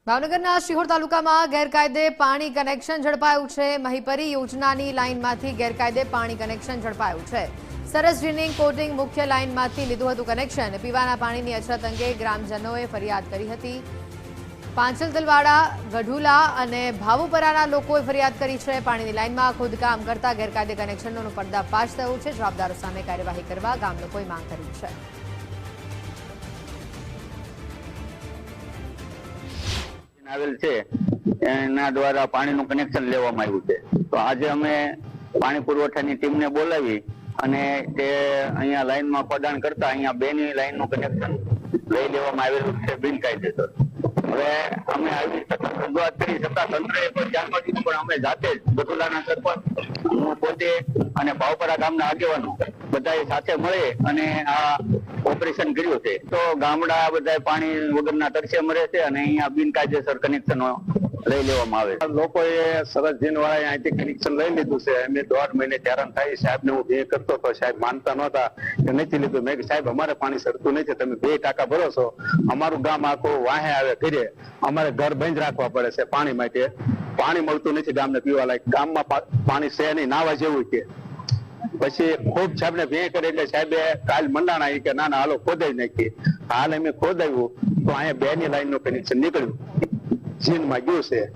ભાવનગરના શિહોર તાલુકામાં ગેરકાયદે પાણી કનેક્શન ઝડપાયું છે। મહીપરી યોજનાની લાઇનમાંથી ગેરકાયદે પાણી કનેક્શન ઝડપાયું છે। સરસ ડ્રેનિંગ કોટિંગ મુખ્ય લાઇનમાંથી લીધું હતું કનેક્શન। પીવાના પાણીની અછત અંગે ગ્રામજનોએ ફરિયાદ કરી હતી। પાંચલતલવાડા, ગઢુલા અને ભાવુપરાના લોકોએ ફરિયાદ કરી છે। પાણીની લાઇનમાં ખોદકામ કરતા ગેરકાયદે કનેક્શનનો પર્દાફાશ થયો છે। જવાબદારો સામે કાર્યવાહી કરવા ગામ લોકોએ માંગ કરી છે। આવેલ છે એના દ્વારા પાણીનું કનેક્શન લેવામાં આવ્યું છે। તો આજે અમે પાણી પુરવઠાની ટીમને બોલાવી અને તે અહીંયા લાઈનમાં ખોદાણ કરતા અહીંયા બેની લાઈનનું કનેક્શન લઈ લેવામાં આવેલું છે બિનકાયદેસર। હવે અમે આવી રજૂઆત કરી છતાં તંત્રએ કોઈ ધ્યાન નથી, પણ અમે જાતે જ ગઢુલાના સરપંચ, હું પોતે અને ભાવપરા ગામના આગેવાનો બધાએ સાથે મળી અને આ ઓપરેશન કર્યું છે। તો ગામડા બધા પાણી વગરના તરસે મરે છે અને અહીંયા બિનકાયદેસર કનેક્શનો લઈ લેવામાં આવે છે। લોકોએ સરસ જીનવાળા અહીંથી કનેક્શન લઈ લીધું છે। અમે 1.5 મહિને હેરાન થાય, સાહેબને હું બે કરતો તો સાહેબ માનતા નહોતા કે નથી લીધું। મેં સાહેબ અમારે પાણી સરતું નથી, તમે 2 ટાંકા ભરો છો, અમારું ગામ આખું વાહે આવે ઘરે, અમારે ઘર બંધ રાખવા પડે છે પાણી માટે। પાણી મળતું નથી ગામને પીવા લાયક, ગામમાં પાણી છે નહીં, નાવા જેવું છે। પછી ખૂબ સાહેબને ભે કરે એટલે સાહેબે કાલ મંડાણા કે ના હાલો ખોદાઈ નાખીએ। હાલ અમે ખોદાવ્યું તો અહીંયા 2ની લાઈનનું કનેક્શન નીકળ્યું, જીનમાં ગયું છે।